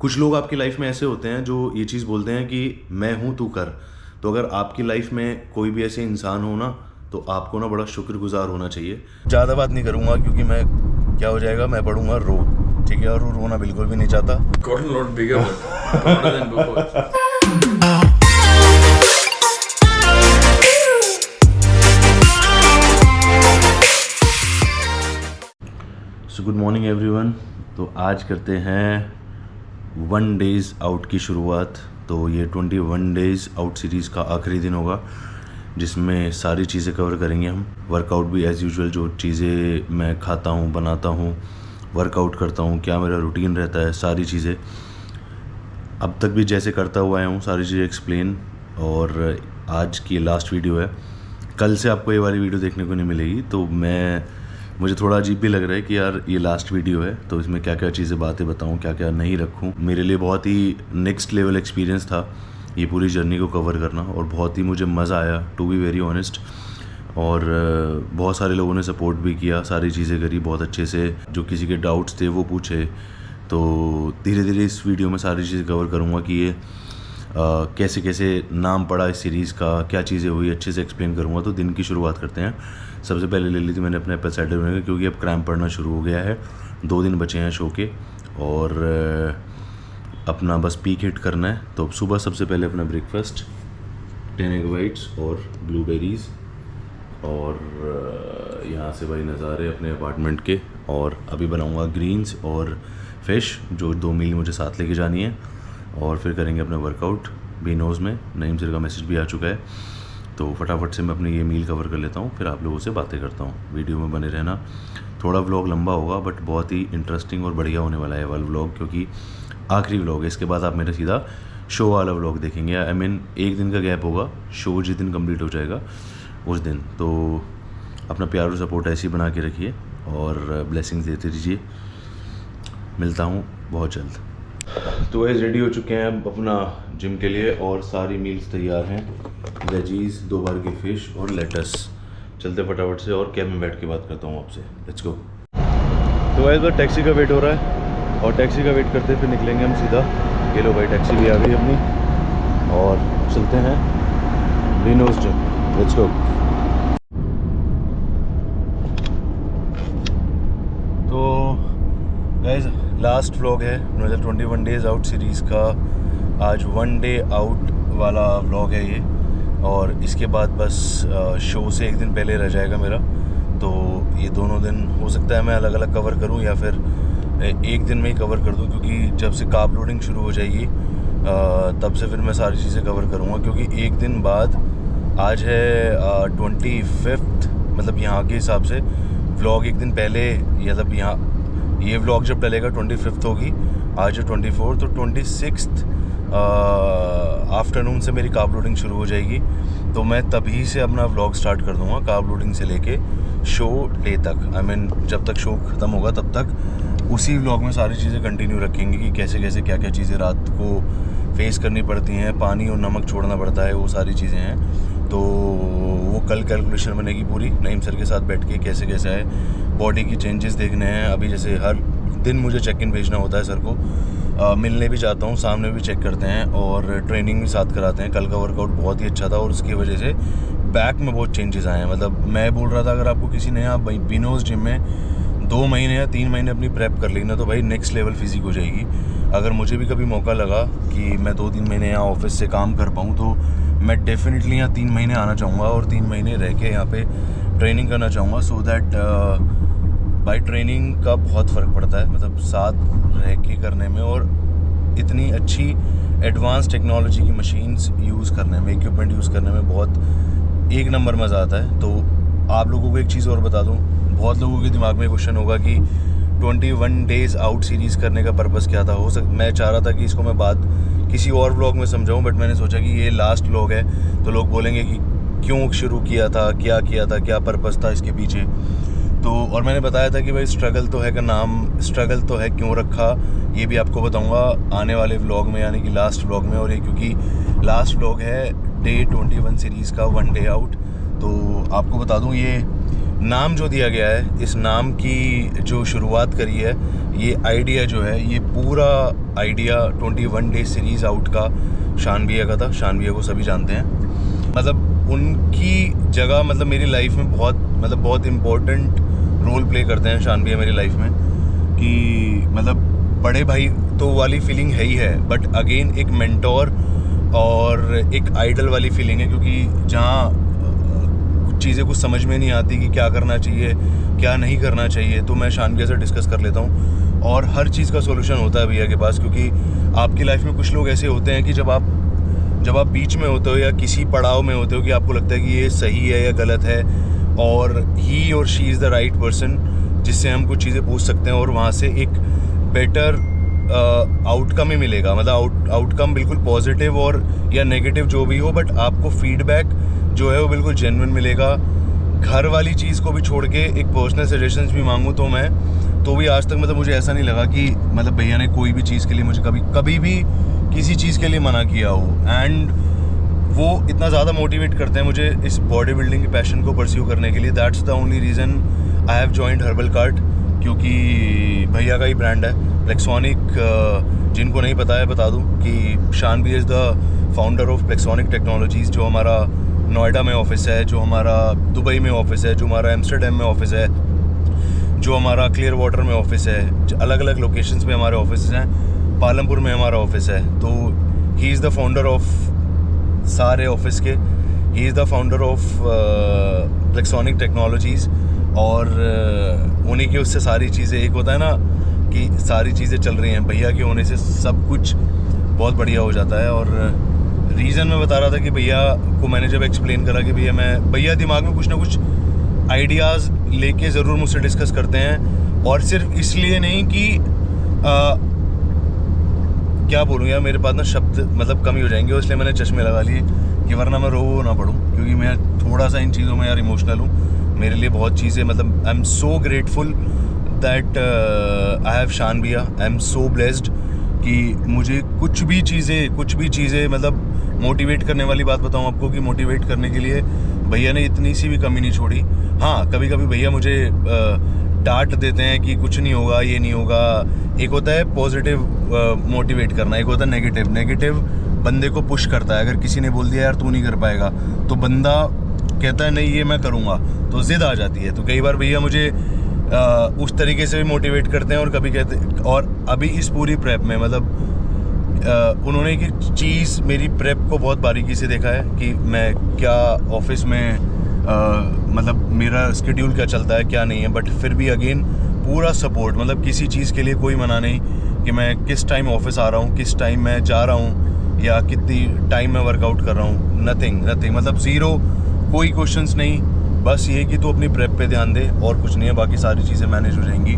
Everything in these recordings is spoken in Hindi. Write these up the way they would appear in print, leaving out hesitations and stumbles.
कुछ लोग आपकी लाइफ में ऐसे होते हैं जो ये चीज़ बोलते हैं कि मैं हूँ तू कर। तो अगर आपकी लाइफ में कोई भी ऐसे इंसान हो ना, तो आपको ना बड़ा शुक्रगुजार होना चाहिए। ज़्यादा बात नहीं करूँगा क्योंकि मैं क्या हो जाएगा, मैं पढ़ूँगा रो, ठीक है, और वो रोना बिल्कुल भी नहीं चाहता। Gotten a lot bigger, but broader than before. So good morning everyone. तो आज करते हैं 1 डेज़ आउट की शुरुआत। तो ये 21 डेज़ आउट सीरीज़ का आखिरी दिन होगा जिसमें सारी चीज़ें कवर करेंगे हम। वर्कआउट भी एज़ यूजुअल, जो चीज़ें मैं खाता हूँ, बनाता हूँ, वर्कआउट करता हूँ, क्या मेरा रूटीन रहता है, सारी चीज़ें अब तक भी जैसे करता हुआ आया हूँ, सारी चीज़ें एक्सप्लेन। और आज की लास्ट वीडियो है, कल से आपको ये वाली वीडियो देखने को नहीं मिलेगी। तो मुझे थोड़ा अजीब भी लग रहा है कि यार ये लास्ट वीडियो है, तो इसमें क्या क्या चीज़ें बातें बताऊं, क्या क्या नहीं रखूं। मेरे लिए बहुत ही नेक्स्ट लेवल एक्सपीरियंस था ये पूरी जर्नी को कवर करना, और बहुत ही मुझे मज़ा आया, टू बी वेरी ऑनेस्ट। और बहुत सारे लोगों ने सपोर्ट भी किया, सारी चीज़ें करी बहुत अच्छे से। जो किसी के डाउट्स थे वो पूछे। तो धीरे धीरे इस वीडियो में सारी चीज़ें कवर करूँगा कि ये कैसे कैसे नाम पड़ा इस सीरीज़ का, क्या चीज़ें हुई, अच्छे से एक्सप्लेन करूँगा। तो दिन की शुरुआत करते हैं। सबसे पहले ले ली थी मैंने अपने एप्पल साइडर विनेगर, क्योंकि अब क्रैम्प पड़ना शुरू हो गया है। 2 दिन बचे हैं शो के और अपना बस पीक हिट करना है। तो सुबह सबसे पहले अपना ब्रेकफास्ट 10 एग वाइट्स और ब्लूबेरीज़, और यहाँ से भाई नज़ारे अपने अपार्टमेंट के। और अभी बनाऊँगा ग्रीन्स और फिश, जो 2 मील मुझे साथ लेके जानी है। और फिर करेंगे अपना वर्कआउट बीनोज़ में। नईम सर का मैसेज भी आ चुका है, तो फटाफट से मैं अपनी ये मील कवर कर लेता हूँ, फिर आप लोगों से बातें करता हूँ। वीडियो में बने रहना। थोड़ा व्लॉग लंबा होगा बट बहुत ही इंटरेस्टिंग और बढ़िया होने वाला है वाला व्लॉग, क्योंकि आखिरी व्लॉग है। इसके बाद आप मेरा सीधा शो वाला व्लॉग देखेंगे। आई मीन 1 दिन का गैप होगा, शो जिस दिन कंप्लीट हो जाएगा उस दिन। तो अपना प्यार और सपोर्ट ऐसे ही बना के रखिए और ब्लेसिंग्स देते रहिए। मिलता हूँ बहुत जल्द। तो एज रेडी हो चुके हैं अब अपना जिम के लिए, और सारी मील्स तैयार हैं। वेजीज़, 2 बार की फ़िश और लेटस। चलते फटाफट से और कैब में बैठ के बात करता हूँ आपसे। Let's go. तो एज टैक्सी का वेट हो रहा है, और टैक्सी का वेट करते फिर निकलेंगे हम सीधा। ये लो भाई, टैक्सी भी आ गई अपनी, और चलते हैं बीनोज़ जिम। Let's go. तो गाइस, लास्ट व्लॉग है 21 डेज़ आउट सीरीज़ का। आज 1 डे आउट वाला व्लॉग है ये, और इसके बाद बस शो से 1 दिन पहले रह जाएगा मेरा। तो ये दोनों दिन हो सकता है मैं अलग अलग कवर करूं, या फिर 1 दिन में ही कवर कर दूं, क्योंकि जब से कार्ब लोडिंग शुरू हो जाएगी तब से फिर मैं सारी चीज़ें कवर करूंगा। क्योंकि 1 दिन बाद, आज है 25, मतलब यहाँ के हिसाब से व्लॉग 1 दिन पहले, मतलब यहाँ ये व्लॉग जब डलेगा 25 होगी, आज है 24, तो 26 आफ्टरनून से मेरी कार्ब लोडिंग शुरू हो जाएगी। तो मैं तभी से अपना व्लॉग स्टार्ट कर दूंगा, कार्ब लोडिंग से लेके शो डे तक। आई मीन जब तक शो ख़त्म होगा तब तक उसी व्लॉग में सारी चीज़ें कंटिन्यू रखेंगे कि कैसे कैसे क्या क्या चीज़ें रात को फेस करनी पड़ती हैं, पानी और नमक छोड़ना पड़ता है, वो सारी चीज़ें हैं। तो वो कल कैलकुलेशन बनेगी पूरी नईम सर के साथ बैठ के, कैसे कैसे है। बॉडी की चेंजेस देखने हैं। अभी जैसे हर दिन मुझे चेक इन भेजना होता है सर को, मिलने भी जाता हूँ, सामने भी चेक करते हैं और ट्रेनिंग भी साथ कराते हैं। कल का वर्कआउट बहुत ही अच्छा था, और उसकी वजह से बैक में बहुत चेंजेस आए हैं। मतलब मैं बोल रहा था, अगर आपको किसी ने यहाँ बीनोज़ जिम में 2 महीने या 3 महीने अपनी प्रेप कर ली ना, तो भाई नेक्स्ट लेवल फिजिक हो जाएगी। अगर मुझे भी कभी मौका लगा कि मैं 2-3 महीने यहाँ ऑफिस से काम कर पाऊँ, तो मैं डेफिनेटली यहाँ 3 महीने आना चाहूँगा, और 3 महीने रह के यहाँ पे ट्रेनिंग करना चाहूँगा। सो दैट बाई ट्रेनिंग का बहुत फ़र्क पड़ता है, मतलब साथ रह के करने में, और इतनी अच्छी एडवांस टेक्नोलॉजी की मशीन्स यूज़ करने में, इक्विपमेंट यूज़ करने में बहुत 1 नंबर मज़ा आता है। तो आप लोगों को एक चीज़ और बता दूं, बहुत लोगों के दिमाग में क्वेश्चन होगा कि 21 डेज़ आउट सीरीज़ करने का पर्पज़ क्या था। मैं चाह रहा था कि इसको मैं बात किसी और व्लॉग में समझाऊं, बट मैंने सोचा कि ये लास्ट व्लॉग है, तो लोग बोलेंगे कि क्यों शुरू किया था, क्या किया था, क्या पर्पज़ था इसके पीछे। तो और मैंने बताया था कि भाई स्ट्रगल तो है, का नाम स्ट्रगल तो है, क्यों रखा ये भी आपको बताऊंगा आने वाले व्लॉग में, यानी कि लास्ट व्लॉग में। और ये क्योंकि लास्ट व्लॉग है डे 21 सीरीज़ का, 1 डे आउट। तो आपको बता दूं, ये नाम जो दिया गया है, इस नाम की जो शुरुआत करी है, ये आइडिया जो है, ये पूरा आइडिया 21 डे सीरीज़ आउट का शान भैया का था। शान भैया को सभी जानते हैं, मतलब उनकी जगह मतलब मेरी लाइफ में बहुत इम्पोर्टेंट रोल प्ले करते हैं शान भैया मेरी लाइफ में, कि मतलब बड़े भाई तो वाली फीलिंग है ही है, बट अगेन एक मेंटोर और एक आइडल वाली फीलिंग है, क्योंकि जहाँ चीज़ें कुछ समझ में नहीं आती कि क्या करना चाहिए क्या नहीं करना चाहिए, तो मैं शान भैया से डिस्कस कर लेता हूँ और हर चीज़ का सॉल्यूशन होता है भैया के पास। क्योंकि आपकी लाइफ में कुछ लोग ऐसे होते हैं कि जब आप बीच में होते हो या किसी पड़ाव में होते हो कि आपको लगता है कि ये सही है या गलत है, और ही और she is the right person जिससे हम कुछ चीज़ें पूछ सकते हैं और वहाँ से एक बेटर आउटकम ही मिलेगा। मतलब आउटकम बिल्कुल पॉजिटिव और या नेगेटिव जो भी हो, बट आपको फीडबैक जो है वो बिल्कुल जेन्युइन मिलेगा। घर वाली चीज़ को भी छोड़ के एक पर्सनल सजेशंस भी मांगूँ तो भी आज तक मतलब मुझे ऐसा नहीं लगा कि मतलब भैया ने कोई भी चीज़ के लिए मुझे कभी भी किसी चीज़ के लिए मना किया हो। एंड वो इतना ज़्यादा मोटिवेट करते हैं मुझे इस बॉडी बिल्डिंग के पैशन को परस्यू करने के लिए। That's the only reason I have joined herbal cart, क्योंकि भैया का ही ब्रांड है प्लेक्सोनिक। जिनको नहीं पता है बता दूं कि शान भैया is the founder of Plexonic Technologies, जो हमारा नोएडा में ऑफिस है, जो हमारा दुबई में ऑफिस है, जो हमारा एम्स्टर्डम में ऑफिस है, जो हमारा क्लियर वाटर में ऑफिस है, अलग अलग लोकेशंस में हमारे ऑफिस हैं, पालमपुर में हमारा ऑफिस है। तो he is the founder of सारे ऑफिस के, he is the founder of Plexonic Technologies, और उन्हीं के उससे सारी चीज़ें, एक होता है ना कि सारी चीज़ें चल रही हैं, भैया के होने से सब कुछ बहुत बढ़िया हो जाता है। और रीज़न मैं बता रहा था कि भैया को मैंने जब एक्सप्लेन करा कि भैया दिमाग में कुछ ना कुछ आइडियाज़ लेके ज़रूर मुझसे डिस्कस करते हैं, और सिर्फ इसलिए नहीं कि क्या बोलूँ यार, मेरे पास ना शब्द मतलब कम ही हो जाएंगे, इसलिए मैंने चश्मे लगा लिए कि वरना मैं रो ना पड़ूँ, क्योंकि मैं थोड़ा सा इन चीज़ों में यार इमोशनल हूँ। मेरे लिए बहुत चीज़ें मतलब I am so grateful that I have शान भैया, आई एम सो ब्लेस्ड कि मुझे कुछ भी चीज़ें मतलब मोटिवेट करने वाली बात बताऊँ आपको कि मोटिवेट करने के लिए भैया ने इतनी सी भी कमी नहीं छोड़ी। हाँ, कभी कभी भैया मुझे डांट देते हैं कि कुछ नहीं होगा, ये नहीं होगा। एक होता है पॉजिटिव मोटिवेट करना, एक होता है नेगेटिव बंदे को पुश करता है। अगर किसी ने बोल दिया यार तू नहीं कर पाएगा, तो बंदा कहता है नहीं ये मैं करूँगा, तो जिद आ जाती है। तो कई बार भैया मुझे उस तरीके से भी मोटिवेट करते हैं, और कभी कहते, और अभी इस पूरी प्रेप में मतलब उन्होंने एक चीज़ मेरी प्रेप को बहुत बारीकी से देखा है कि मैं क्या ऑफिस में मतलब मेरा स्केड्यूल क्या चलता है क्या नहीं है, बट फिर भी अगेन पूरा सपोर्ट, मतलब किसी चीज़ के लिए कोई मना नहीं कि मैं किस टाइम ऑफिस आ रहा हूँ, किस टाइम मैं जा रहा हूँ, या कितनी टाइम मैं वर्कआउट कर रहा हूँ। नथिंग मतलब ज़ीरो, कोई क्वेश्चंस नहीं, बस ये कि तू अपनी प्रेप पे ध्यान दे और कुछ नहीं है, बाकी सारी चीज़ें मैनेज हो जाएंगी,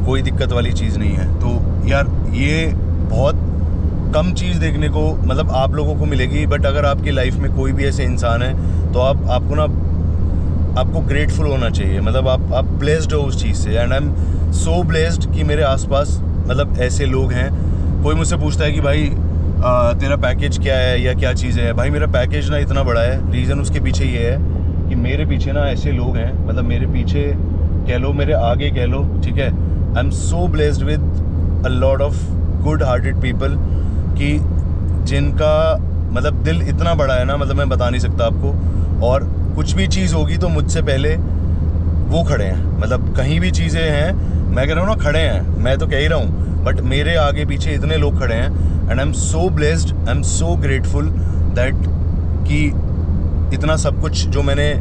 कोई दिक्कत वाली चीज़ नहीं है। तो यार ये बहुत कम चीज़ देखने को मतलब आप लोगों को मिलेगी, बट अगर आपकी लाइफ में कोई भी ऐसे इंसान है तो आपको ग्रेटफुल होना चाहिए। मतलब आप ब्लेस्ड हो उस चीज़ से, and I am so blessed कि मेरे आसपास मतलब ऐसे लोग हैं। कोई मुझसे पूछता है कि भाई तेरा पैकेज क्या है या क्या चीज़ है, भाई मेरा पैकेज ना इतना बड़ा है, रीज़न उसके पीछे ये है कि मेरे पीछे ना ऐसे लोग हैं, मतलब मेरे पीछे कह लो, मेरे आगे कह लो, ठीक है। I am so blessed with a lot of good hearted people कि जिनका मतलब दिल इतना बड़ा है ना, मतलब मैं बता नहीं सकता आपको। और कुछ भी चीज़ होगी तो मुझसे पहले वो खड़े हैं, मतलब कहीं भी चीज़ें हैं, मैं कह रहा हूँ ना खड़े हैं, मैं तो कह ही रहा हूँ, बट मेरे आगे पीछे इतने लोग खड़े हैं। And I am so blessed, I am so grateful that कि इतना सब कुछ जो मैंने,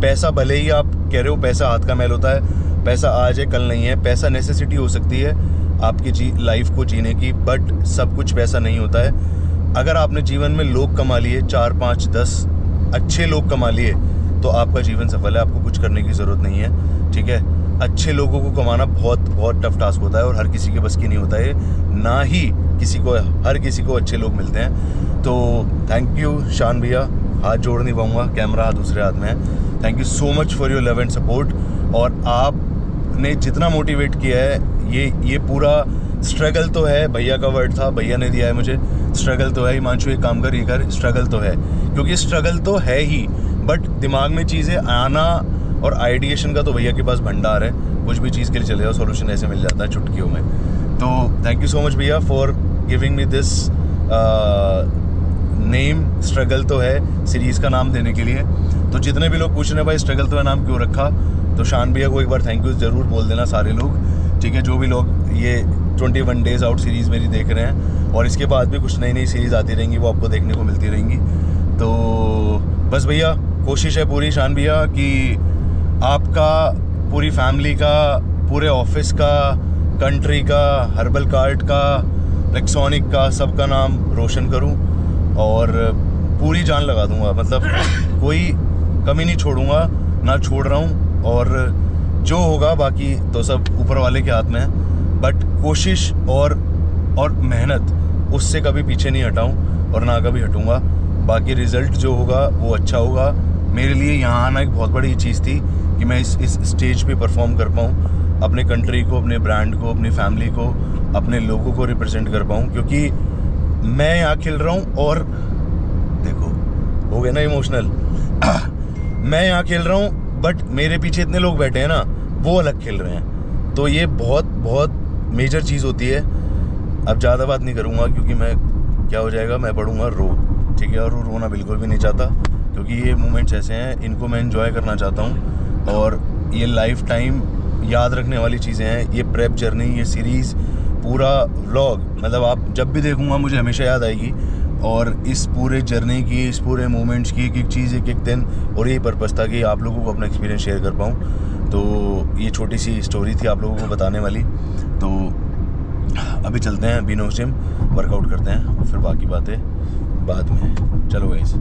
पैसा भले ही आप कह रहे हो पैसा हाथ का मैल होता है, पैसा आज है कल नहीं है, पैसा नेसेसिटी हो सकती है आपकी लाइफ को जीने की, बट सब कुछ पैसा नहीं होता है। अगर आपने जीवन में लोग कमा लिए 4, 5, 10 अच्छे लोग कमा लिए तो आपका जीवन सफल है, आपको कुछ करने की ज़रूरत नहीं है, ठीक है। अच्छे लोगों को कमाना बहुत टफ टास्क होता है और हर किसी के बस की नहीं होता है, ना ही हर किसी को अच्छे लोग मिलते हैं। तो थैंक यू शान भैया, हाथ जोड़ नहीं पाऊँगा, कैमरा हाथ दूसरे हाथ में है। Thank you so much for your love and support. और आपने जितना मोटिवेट किया है, ये पूरा स्ट्रगल तो है, भैया का वर्ड था, भैया ने दिया है मुझे, स्ट्रगल तो है, हिमांशु एक काम कर, ये कर, स्ट्रगल तो है, क्योंकि स्ट्रगल तो है ही, बट दिमाग में चीज़ें आना और आइडिएशन का तो भैया के पास भंडार है, कुछ भी चीज़ के लिए चले जाओ सॉल्यूशन ऐसे मिल जाता है चुटकियों में। तो थैंक यू सो मच भैया for giving me this name. Struggle तो है सीरीज़ का नाम देने के लिए। तो जितने भी लोग पूछ रहे हैं भाई स्ट्रगल तो है नाम क्यों रखा, तो शान भैया को एक बार थैंक यू ज़रूर बोल देना सारे लोग, ठीक है। जो भी लोग ये 21 डेज़ आउट सीरीज़ मेरी देख रहे हैं और इसके बाद भी कुछ नई नई सीरीज़ आती रहेंगी, वो आपको देखने को मिलती रहेंगी। तो बस भैया कोशिश है पूरी शान भैया कि आपका, पूरी फैमिली का, पूरे ऑफिस का, कंट्री का, हर्बल कार्ट का, रेक्सोनिक का, सबका नाम रोशन करूं और पूरी जान लगा दूंगा, मतलब कोई कमी नहीं छोड़ूंगा, ना छोड़ रहा हूं। और जो होगा बाकी तो सब ऊपर वाले के हाथ में है, बट कोशिश और मेहनत उससे कभी पीछे नहीं हटाऊं और ना कभी हटूंगा। बाकी रिज़ल्ट जो होगा वो अच्छा होगा। मेरे लिए यहाँ आना एक बहुत बड़ी चीज़ थी कि मैं इस स्टेज पे परफॉर्म कर पाऊँ, अपने कंट्री को, अपने ब्रांड को, अपनी फैमिली को, अपने लोगों को रिप्रेजेंट कर पाऊँ, क्योंकि मैं यहाँ खेल रहा हूँ और देखो हो गया ना इमोशनल। मैं यहाँ खेल रहा हूँ बट मेरे पीछे इतने लोग बैठे हैं ना, वो अलग खेल रहे हैं। तो ये बहुत बहुत मेजर चीज़ होती है। अब ज़्यादा बात नहीं करूँगा क्योंकि मैं क्या हो जाएगा, मैं पढ़ूँगा रो, ठीक है। और रोना बिल्कुल भी नहीं चाहता क्योंकि ये मोमेंट्स ऐसे हैं, इनको मैं एंजॉय करना चाहता हूँ और ये लाइफ टाइम याद रखने वाली चीज़ें हैं। ये प्रेप जर्नी, ये सीरीज़, पूरा व्लॉग, मतलब आप जब भी देखूँगा मुझे हमेशा याद आएगी। और इस पूरे जर्नी की, इस पूरे मोमेंट्स की एक एक चीज़, एक एक दिन, और यही पर्पज़ था कि आप लोगों को अपना एक्सपीरियंस शेयर कर पाऊँ। तो ये छोटी सी स्टोरी थी आप लोगों को बताने वाली। तो अभी चलते हैं बीनोस जिम, वर्कआउट करते हैं और फिर बाकी बातें बाद में। चलो गाइस।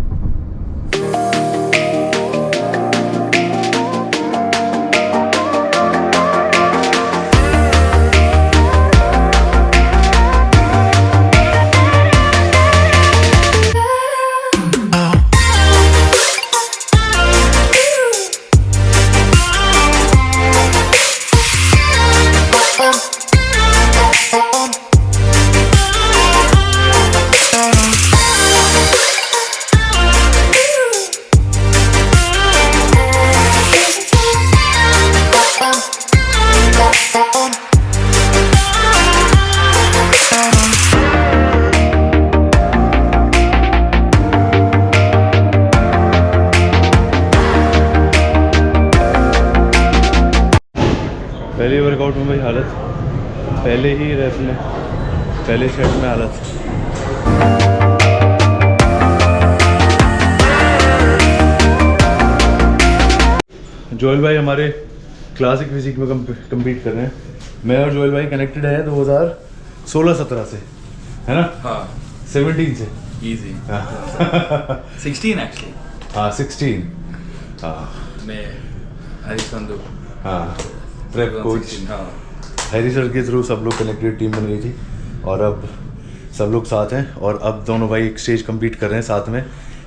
पहले वर्कआउट में भाई हालत, पहले ही रेप में, पहले सेट में हालत। जोएल भाई हमारे क्लासिक फिजिक में कम्पीट कर रहे हैं। मैं और जोएल भाई कनेक्टेड है 2016-17 से, है ना? हाँ, 17 से easy. 16 actually. हाँ 16। हाँ मैं हरीश संधू। हाँ प्रेप कोच हाँ, हैरी सर के थ्रू सब लोग कनेक्टेड टीम बन गई थी और अब सब लोग साथ हैं और अब दोनों भाई एक स्टेज कम्पीट कर रहे हैं साथ में।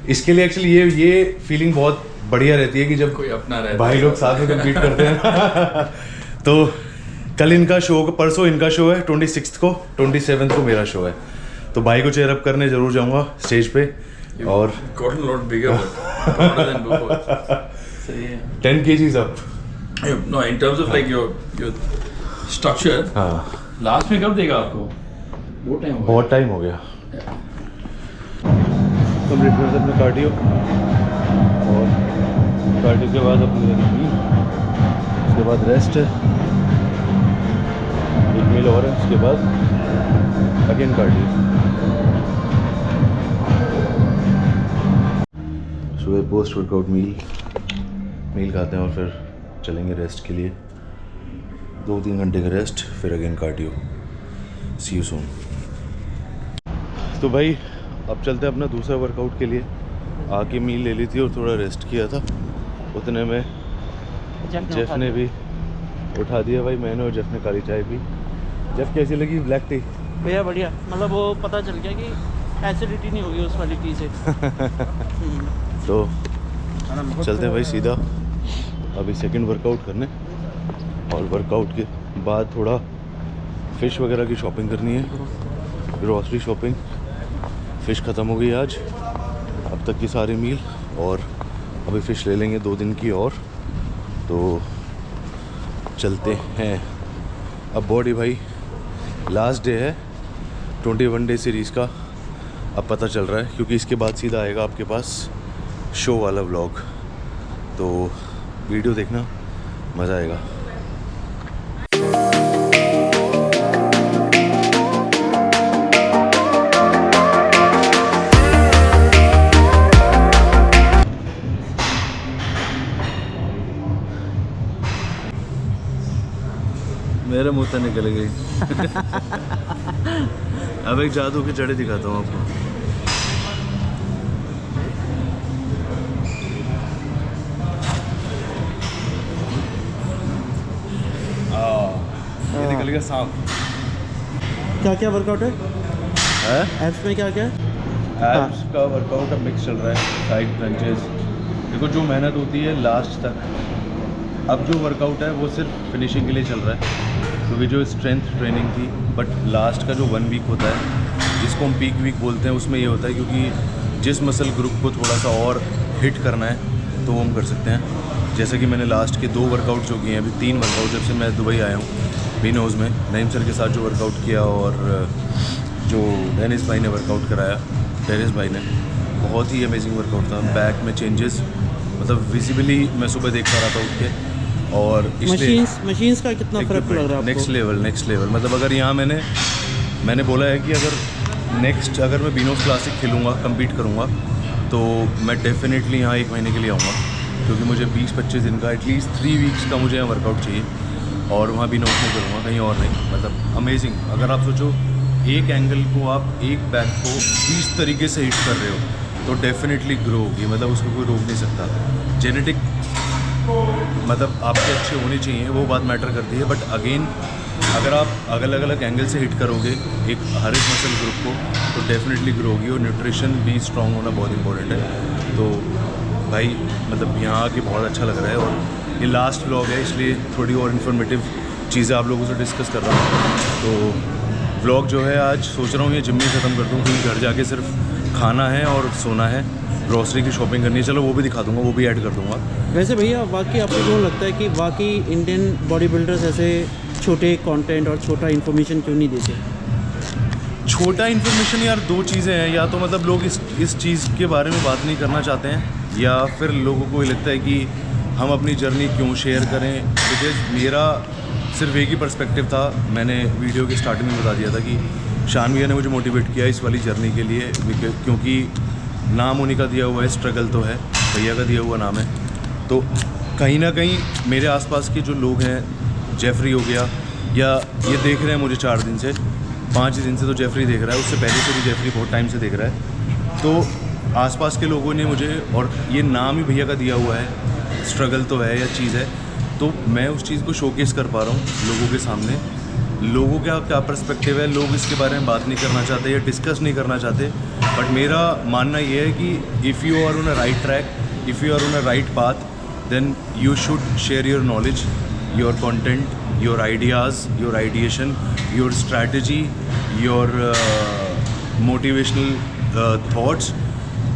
इसके लिए एक्चुअली ये फीलिंग बहुत बढ़िया रहती है कि जब कोई अपना रहता भाई है। लोग साथ में कम्पीट करते हैं। तो कल इनका शो, परसों इनका शो है 26 को, 27 को मेरा शो है। तो भाई को चेयर अप करने ज़रूर जाऊँगा स्टेज पे। और gotten a lot bigger, but taller than before. सही है। 10 kgs up। No, in terms of like your structure. हाँ लास्ट में कब देगा आपको? बहुत टाइम हो गया। कंप्लीट करते अपने कार्डियो और कार्डियो के बाद अपनी मील, उसके बाद रेस्ट है, एक मील और है, उसके बाद अगेन कार्डियो। सुबह पोस्ट वर्कआउट मील खाते हैं और फिर चलेंगे रेस्ट के लिए। 2-3 घंटे का रेस्ट, फिर again cardio. See you soon. तो भाई अब चलते हैं अपना दूसरा वर्कआउट के लिए। आके मील ले ली थी और थोड़ा रेस्ट किया था, उतने में जेफ ने भी उठा दिया भाई। मैंने और जेफ ने काली चाय पी। जेफ कैसी लगी ब्लैक टी? भैया बढ़िया, मतलब वो पता चल गया कि एसिडिटी नहीं होगी उस वाली टी से। तो चलते हैं भाई सीधा अभी सेकंड वर्कआउट करने, और वर्कआउट के बाद थोड़ा फ़िश वगैरह की शॉपिंग करनी है, ग्रॉसरी शॉपिंग। फ़िश ख़त्म हो गई आज, अब तक की सारी मील, और अभी फ़िश ले लेंगे 2 दिन की, और तो चलते हैं अब। बॉडी भाई लास्ट डे है 21 डे सीरीज़ का, अब पता चल रहा है, क्योंकि इसके बाद सीधा आएगा आपके पास शो वाला व्लॉग। तो वीडियो देखना, मज़ा आएगा। मेरे मुंह से निकल गई। अब एक जादू की जड़ें दिखाता हूँ आपको। ये निकल गया सांप। क्या क्या वर्कआउट है एप्स में? क्या क्या एब्स का वर्कआउट अब मिक्स चल रहा है, साइड क्रंचेस। देखो जो मेहनत होती है लास्ट तक, अब जो वर्कआउट है वो सिर्फ फिनिशिंग के लिए चल रहा है, क्योंकि जो स्ट्रेंथ ट्रेनिंग थी, बट लास्ट का जो 1 वीक होता है जिसको हम पीक वीक बोलते हैं, उसमें ये होता है क्योंकि जिस मसल ग्रुप को थोड़ा सा और हिट करना है तो वो हम कर सकते हैं। जैसे कि मैंने लास्ट के 2 वर्कआउट जो किए हैं, अभी 3 वर्कआउट जब से मैं दुबई आया हूँ, बीनोज़ में नईम सर के साथ जो वर्कआउट किया, और जो डेनिस भाई ने वर्कआउट कराया, डेनिस भाई ने, बहुत ही अमेजिंग वर्कआउट था। बैक में चेंजेस मतलब विजिबली मैं सुबह देख पा रहा था उठ के, और इसलिए मशीन्स का कितना फ़र्क लग रहा है नेक्स्ट लेवल। मतलब अगर यहाँ मैंने बोला है कि अगर मैं बीनोज़ क्लासिक खेलूँगा, कम्पीट करूँगा, तो मैं डेफिनेटली यहाँ 1 महीने के लिए आऊँगा, क्योंकि मुझे 20-25 दिन का, एटलीस्ट 3 वीक्स का मुझे यहाँ वर्कआउट चाहिए, और वहाँ बीनोज़ में करूँगा, कहीं और नहीं। मतलब अमेजिंग। अगर आप सोचो एक एंगल को, आप एक बैक को 20 तरीके से हिट कर रहे हो, तो डेफिनेटली ग्रो होगी। मतलब उसको कोई रोक नहीं सकता। जेनेटिक मतलब आपके अच्छे होने चाहिए, वो बात मैटर करती है, बट अगेन अगर आप अलग एंगल से हिट करोगे हर एक मसल ग्रुप को, तो डेफिनेटली ग्रो होगी। और न्यूट्रिशन भी स्ट्रॉन्ग होना बहुत इंपॉर्टेंट है। तो भाई मतलब यहाँ आके बहुत अच्छा लग रहा है, और ये लास्ट व्लॉग है, इसलिए थोड़ी और इन्फॉर्मेटिव चीज़ें आप लोगों से डिस्कस कर रहा हूँ। तो व्लॉग जो है आज सोच रहा हूँ ये जिम में ख़त्म कर दूँ, क्योंकि घर जाके सिर्फ खाना है और सोना है, ग्रॉसरी की शॉपिंग करनी है। चलो वो भी दिखा दूँगा, वो भी ऐड कर दूँगा। वैसे भैया वाकई आपको क्यों लगता है कि वाकई इंडियन बॉडी बिल्डर्स ऐसे छोटे कंटेंट और छोटा इन्फॉर्मेशन क्यों नहीं देते? छोटा इन्फॉर्मेशन यार 2 चीज़ें हैं, या तो मतलब लोग इस चीज़ के बारे में बात नहीं करना चाहते हैं, या फिर लोगों को ये लगता है कि हम अपनी जर्नी क्यों शेयर करें। बिकॉज मेरा सिर्फ एक ही पर्सपेक्टिव था। मैंने वीडियो के स्टार्टिंग में बता दिया था कि शान भैया ने मुझे मोटिवेट किया इस वाली जर्नी के लिए, क्योंकि नाम उन्हीं का दिया हुआ है, स्ट्रगल तो है, भैया का दिया हुआ नाम है। तो कहीं ना कहीं मेरे आसपास के जो लोग हैं, जेफरी हो गया, या ये देख रहे हैं मुझे 4 दिन से, 5 दिन से तो जेफरी देख रहा है, उससे पहले से भी जेफरी बहुत टाइम से देख रहा है। तो आसपास के लोगों ने मुझे, और ये नाम ही भैया का दिया हुआ है, स्ट्रगल तो है या चीज़ है, तो मैं उस चीज़ को शोकेस कर पा रहा हूँ लोगों के सामने। लोगों का क्या पर्सपेक्टिव है, लोग इसके बारे में बात नहीं करना चाहते या डिस्कस नहीं करना चाहते, बट मेरा मानना ये है कि if you are on a right track, if you are on a right path, then you should share your knowledge, your content, your ideas, your ideation, your strategy, your motivational thoughts,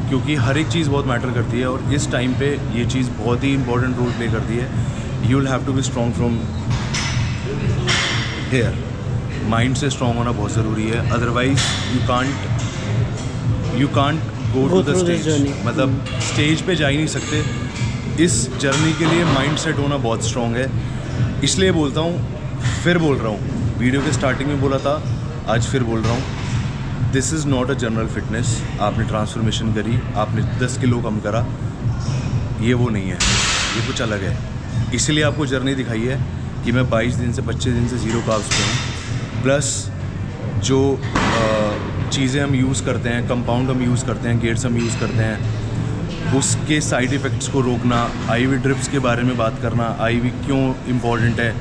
क्योंकि हर एक चीज़ बहुत मैटर करती है, और इस टाइम पे ये चीज़ बहुत ही इंपॉर्टेंट रोल प्ले करती है। You will have to be strong from here, mind से स्ट्रॉन्ग होना बहुत ज़रूरी है, otherwise you can't go to the stage. मतलब स्टेज पे जा ही नहीं सकते। इस जर्नी के लिए माइंड सेट होना बहुत स्ट्रॉन्ग है। इसलिए बोलता हूँ, फिर बोल रहा हूँ, वीडियो के स्टार्टिंग में बोला था, आज फिर बोल रहा हूँ, this is not a general fitness. आपने ट्रांसफॉर्मेशन करी, आपने 10 किलो कम करा, ये वो नहीं है, ये कुछ अलग है। इसलिए आपको जर्नी दिखाई है कि मैं 22 दिन से 25 दिन से 0 कार्ब्स पे हूँ, प्लस जो चीज़ें हम यूज़ करते हैं, कंपाउंड हम यूज़ करते हैं, गेट्स हम यूज़ करते हैं, उसके साइड इफ़ेक्ट्स को रोकना, आईवी ड्रिप्स के बारे में बात करना, आईवी क्यों इम्पॉर्टेंट है।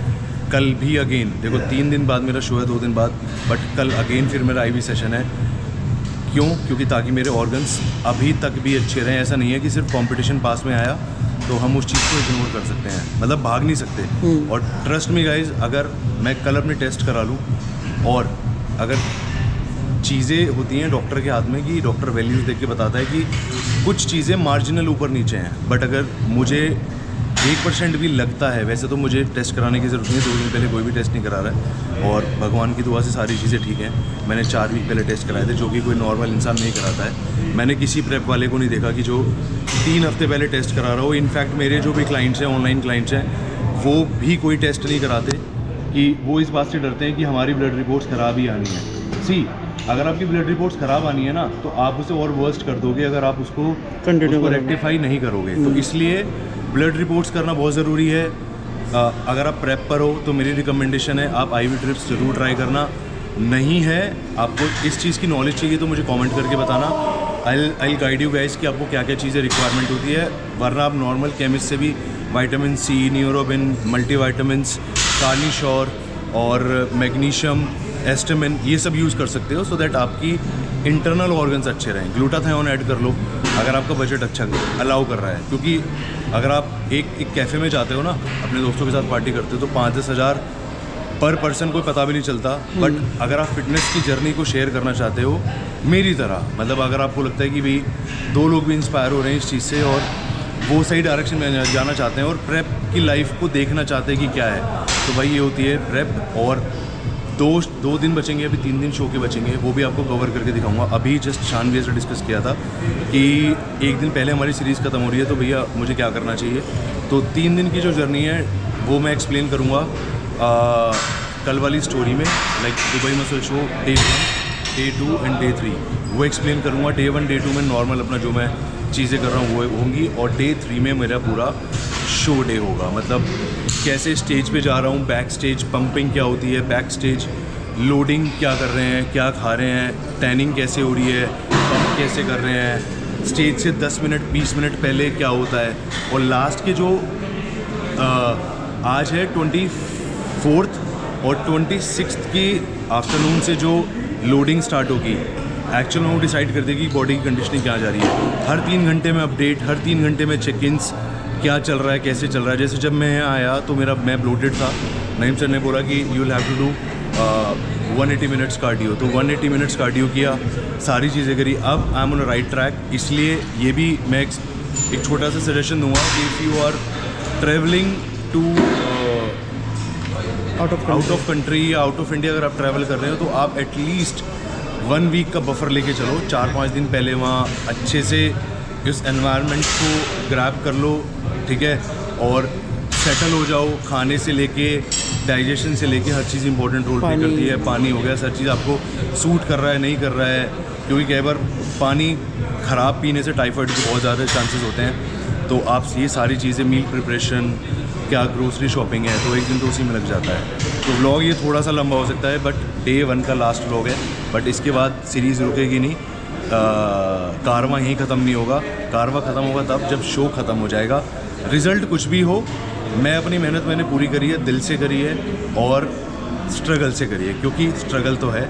कल भी अगेन देखो 3 दिन बाद मेरा शो है, 2 दिन बाद, बट कल अगेन फिर मेरा आईवी सेशन है। क्यों? क्योंकि ताकि मेरे ऑर्गन्स अभी तक भी अच्छे रहें। ऐसा नहीं है कि सिर्फ कंपटीशन पास में आया तो हम उस चीज़ को इग्नोर कर सकते हैं, मतलब भाग नहीं सकते। और ट्रस्ट मी गाइज, अगर मैं कल अपने टेस्ट करा लूँ, और अगर चीज़ें होती हैं डॉक्टर के हाथ में कि डॉक्टर वैल्यूज़ देख के बताता है कि कुछ चीज़ें मार्जिनल ऊपर नीचे हैं, बट अगर मुझे 1% भी लगता है, वैसे तो मुझे टेस्ट कराने की ज़रूरत नहीं है, 2 दिन पहले कोई भी टेस्ट नहीं करा रहा है और भगवान की दुआ से सारी चीज़ें ठीक हैं। मैंने 4 वीक पहले टेस्ट कराए थे, जो कि कोई नॉर्मल इंसान नहीं कराता है। मैंने किसी प्रेप वाले को नहीं देखा कि जो 3 हफ्ते पहले टेस्ट करा रहा हो। इनफैक्ट मेरे जो भी क्लाइंट्स हैं, ऑनलाइन क्लाइंट्स हैं, वो भी कोई टेस्ट नहीं कराते कि वो इस बात से डरते हैं कि हमारी ब्लड रिपोर्ट्स ख़राब ही आनी है। सी, अगर आपकी ब्लड रिपोर्ट्स ख़राब आनी है ना, तो आप उसे और वर्स्ट कर दोगे अगर आप उसको रेक्टिफाई नहीं करोगे। तो इसलिए ब्लड रिपोर्ट्स करना बहुत ज़रूरी है। अगर आप प्रेप पर हो तो मेरी रिकमेंडेशन है आप IV ड्रिप्स ज़रूर ट्राई करना। नहीं है, आपको इस चीज़ की नॉलेज चाहिए तो मुझे कमेंट करके बताना। आई गाइड यू गाइस कि आपको क्या क्या चीज़ें रिक्वायरमेंट होती है, वरना आप नॉर्मल केमिस्ट से भी विटामिन C, न्यूरोबिन, मल्टीविटामिन्स, कार्निशोर और मैग्नीशियम, एस्टामिन, ये सब यूज़ कर सकते हो सो दैट आपकी इंटरनल ऑर्गन्स अच्छे रहें। ग्लूटाथायोन ऐड कर लो अगर आपका बजट अच्छा अलाउ कर रहा है, क्योंकि अगर आप एक कैफ़े में जाते हो ना, अपने दोस्तों के साथ पार्टी करते हो, तो 5-10 हज़ार पर पर्सन कोई पता भी नहीं चलता। बट अगर आप फिटनेस की जर्नी को शेयर करना चाहते हो मेरी तरह, मतलब अगर आपको लगता है कि भाई 2 लोग भी इंस्पायर हो रहे हैं इस चीज़ से और वो सही डायरेक्शन में जाना चाहते हैं और प्रेप की लाइफ को देखना चाहते हैं कि क्या है, तो भाई ये होती है प्रेप। और दो दिन बचेंगे, अभी 3 दिन शो के बचेंगे, वो भी आपको कवर करके दिखाऊंगा। अभी जस्ट शानवी से डिस्कस किया था कि 1 दिन पहले हमारी सीरीज़ ख़त्म हो रही है, तो भैया मुझे क्या करना चाहिए। तो 3 दिन की जो जर्नी है वो मैं एक्सप्लेन करूँगा कल वाली स्टोरी में, like Dubai muscle show Day 1, Day 2 and Day 3 वो एक्सप्लेन करूँगा। Day 1, Day 2 में नॉर्मल अपना जो मैं चीज़ें कर रहा हूँ वो होंगी, और Day 3 में मेरा पूरा शो डे होगा। मतलब कैसे स्टेज पे जा रहा हूँ, बैक स्टेज पंपिंग क्या होती है, बैक स्टेज लोडिंग क्या कर रहे हैं, क्या खा रहे हैं, टैनिंग कैसे हो रही है, पंप कैसे कर रहे हैं, स्टेज से 10 मिनट 20 मिनट पहले क्या होता है, और लास्ट के जो आज है 24th और 26th की आफ्टरनून से जो लोडिंग स्टार्ट होगी, एक्चुअल में वो डिसाइड कर देगी बॉडी की कंडीशनिंग क्या जा रही है। हर 3 घंटे में अपडेट, हर 3 घंटे में चेक इन्स, क्या चल रहा है, कैसे चल रहा है। जैसे जब मैं यहाँ आया तो मैं ब्लोटेड था, नईम सर ने बोला कि you will have to do 180 minutes cardio, तो 180 मिनट्स कार्डियो किया, सारी चीज़ें करी। अब I am on right track. इसलिए ये भी मैं एक छोटा सा सजेशन दूंगा कि if you are travelling to out of country या आउट ऑफ इंडिया, अगर आप ट्रैवल कर रहे हो तो आप एटलीस्ट 1 वीक का बफर लेके चलो। 4-5 दिन पहले वहाँ अच्छे से इस एनवायरनमेंट को ग्रैब कर लो, ठीक है, और सेटल हो जाओ। खाने से लेके डाइजेशन से लेके हर चीज़ इंपॉर्टेंट रोल प्ले करती है। पानी हो गया, हर चीज़ आपको सूट कर रहा है नहीं कर रहा है, क्योंकि कई बार पानी ख़राब पीने से टाइफाइड के बहुत ज़्यादा चांसेस होते हैं। तो आप ये सारी चीज़ें, मील प्रिपरेशन, क्या ग्रोसरी शॉपिंग है, तो 1 दिन तो उसी में लग जाता है। तो व्लॉग ये थोड़ा सा लंबा हो सकता है, बट Day 1 का लास्ट व्लॉग है, बट इसके बाद सीरीज़ रुकेगी नहीं। कारवां यहीं ख़त्म नहीं होगा, कारवां ख़त्म होगा तब जब शो ख़त्म हो जाएगा। रिज़ल्ट कुछ भी हो, मैं अपनी मेहनत मैंने पूरी करी है, दिल से करी है और स्ट्रगल से करी है, क्योंकि स्ट्रगल तो है,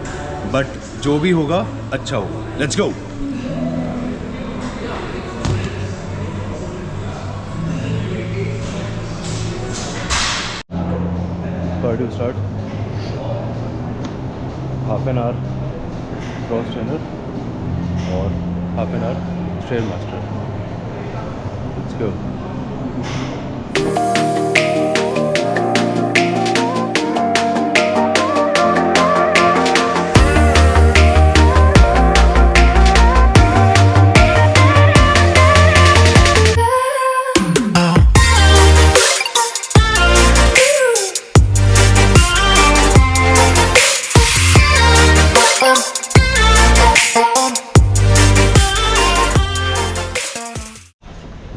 बट जो भी होगा अच्छा होगा। Let's go. Cardio start, half an hour cross trainer और half an hour trail master. Let's go.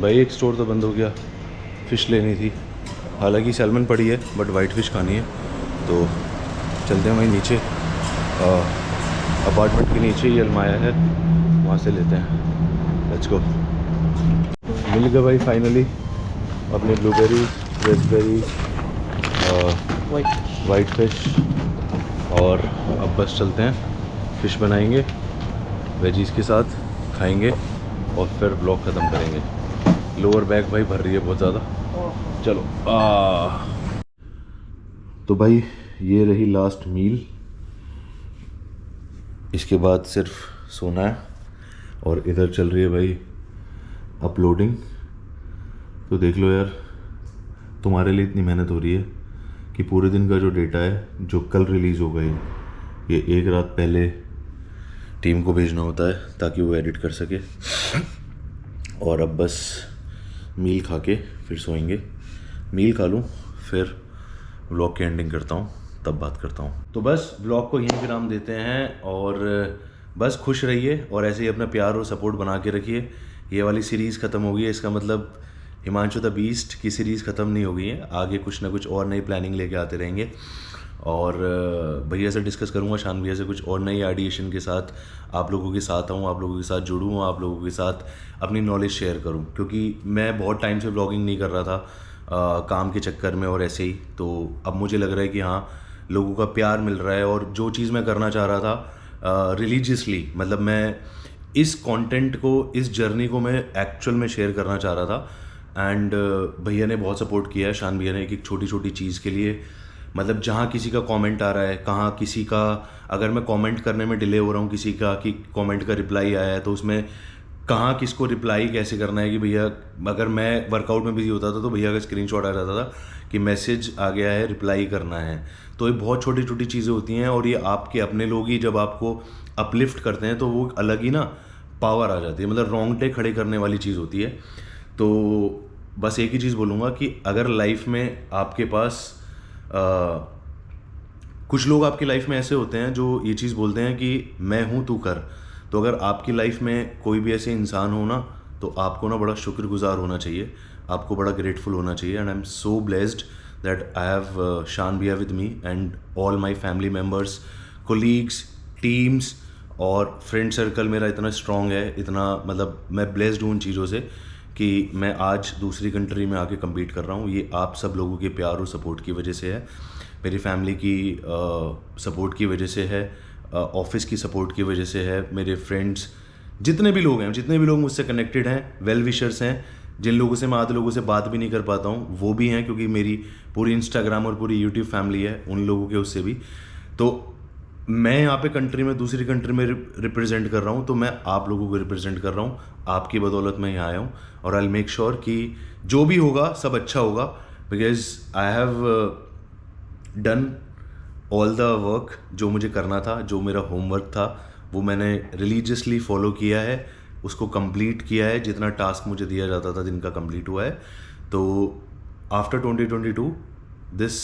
भाई एक स्टोर तो बंद हो गया, फ़िश लेनी थी, हालांकि सैल्मन पड़ी है बट वाइट फ़िश खानी है, तो चलते हैं वहीं नीचे, अपार्टमेंट के नीचे ही अलमाया है, वहाँ से लेते हैं। Let's go. मिल गया भाई फाइनली अपने ब्लूबेरीज, रेसबेरीज, वाइट फ़िश, और अब बस चलते हैं, फ़िश बनाएंगे वेजीज़ के साथ, खाएंगे और फिर ब्लॉग ख़त्म करेंगे। लोअर बैक भाई भर रही है बहुत ज़्यादा, चलो। तो भाई ये रही लास्ट मील, इसके बाद सिर्फ सोना है, और इधर चल रही है भाई अपलोडिंग। तो देख लो यार, तुम्हारे लिए इतनी मेहनत हो रही है कि पूरे दिन का जो डेटा है जो कल रिलीज़ होगा ये एक रात पहले टीम को भेजना होता है ताकि वो एडिट कर सके। और अब बस मील खा के फिर सोएंगे। मील खा लूँ फिर व्लॉग की एंडिंग करता हूँ, तब बात करता हूँ। तो बस व्लॉग को यहीं विराम देते हैं और बस खुश रहिए और ऐसे ही अपना प्यार और सपोर्ट बना के रखिए। ये वाली सीरीज़ ख़त्म हो गई है, इसका मतलब हिमांशु द बीस्ट की सीरीज़ ख़त्म नहीं हो गई है। आगे कुछ ना कुछ और नई प्लानिंग लेके आते रहेंगे और भैया से डिस्कस करूँगा, शान भैया से कुछ और नई आइडिएशन के साथ आप लोगों के साथ आऊँ, आप लोगों के साथ जुड़ूँ, आप लोगों के साथ अपनी नॉलेज शेयर करूँ। क्योंकि मैं बहुत टाइम से व्लॉगिंग नहीं कर रहा था काम के चक्कर में और ऐसे ही, तो अब मुझे लग रहा है कि हाँ लोगों का प्यार मिल रहा है और जो चीज़ मैं करना चाह रहा था रिलीजियसली, मतलब मैं इस कंटेंट को, इस जर्नी को मैं एक्चुअल में शेयर करना चाह रहा था। एंड भैया ने बहुत सपोर्ट किया है, शान भैया ने एक छोटी छोटी चीज़ के लिए, मतलब जहाँ किसी का कमेंट आ रहा है, कहाँ किसी का, अगर मैं कमेंट करने में डिले हो रहा हूँ किसी का कि कमेंट का रिप्लाई आया है, तो उसमें कहाँ किसको रिप्लाई कैसे करना है कि भैया, अगर मैं वर्कआउट में बिजी होता था तो भैया का स्क्रीनशॉट आ जाता था कि मैसेज आ गया है, रिप्लाई करना है। तो ये बहुत छोटी छोटी चीज़ें होती हैं और ये आपके अपने लोग ही जब आपको अपलिफ्ट करते हैं तो वो अलग ही ना पावर आ जाती है, मतलब रोंगटे खड़े करने वाली चीज़ होती है। तो बस एक ही चीज़ बोलूँगा कि अगर लाइफ में आपके पास कुछ लोग आपकी लाइफ में ऐसे होते हैं जो ये चीज़ बोलते हैं कि मैं हूँ तू कर, तो अगर आपकी लाइफ में कोई भी ऐसे इंसान हो ना, तो आपको ना बड़ा शुक्रगुजार होना चाहिए, आपको बड़ा ग्रेटफुल होना चाहिए। And I am so blessed that I have शान भैया with me and all my family members, colleagues, teams और फ्रेंड सर्कल मेरा इतना स्ट्रॉन्ग है, इतना मतलब मैं ब्लेस्ड हूँ उन चीज़ों से कि मैं आज दूसरी कंट्री में आके कम्पीट कर रहा हूँ। ये आप सब लोगों के प्यार और सपोर्ट की वजह से है, मेरी फैमिली की सपोर्ट की वजह से है, ऑफिस की सपोर्ट की वजह से है, मेरे फ्रेंड्स जितने भी लोग हैं, जितने भी लोग मुझसे कनेक्टेड हैं, वेल विशर्स हैं, जिन लोगों से मैं आधे लोगों से बात भी नहीं कर पाता हूँ वो भी हैं, क्योंकि मेरी पूरी इंस्टाग्राम और पूरी यूट्यूब फैमिली है, उन लोगों के उससे भी। तो मैं यहाँ पे कंट्री में, दूसरी कंट्री में रिप्रेजेंट कर रहा हूँ, तो मैं आप लोगों को रिप्रेजेंट कर रहा हूँ, आपकी बदौलत मैं यहाँ आया हूँ और आई विल मेक श्योर कि जो भी होगा सब अच्छा होगा, because I have done all the work जो मुझे करना था, जो मेरा होमवर्क था वो मैंने रिलीजियसली फॉलो किया है, उसको कंप्लीट किया है, जितना टास्क मुझे दिया जाता था जिनका कंप्लीट हुआ है। तो after 2022 this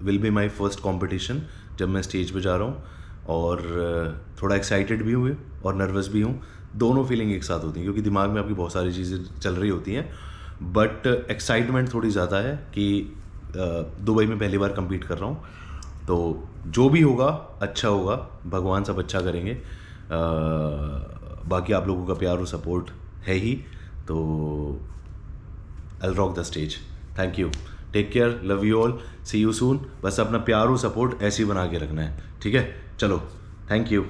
will be my first competition जब मैं स्टेज पे जा रहा हूँ, और थोड़ा एक्साइटेड भी हूँ और नर्वस भी हूँ, दोनों फीलिंग एक साथ होती हैं क्योंकि दिमाग में आपकी बहुत सारी चीज़ें चल रही होती हैं, बट एक्साइटमेंट थोड़ी ज़्यादा है कि दुबई में पहली बार compete कर रहा हूँ। तो जो भी होगा अच्छा होगा, भगवान सब अच्छा करेंगे। बाकी आप लोगों का प्यार और सपोर्ट है ही, तो I will rock the stage. Thank you, take care, love you all, see you soon. बस अपना प्यार और सपोर्ट ऐसे ही बना के रखना है, ठीक है? चलो, थैंक यू।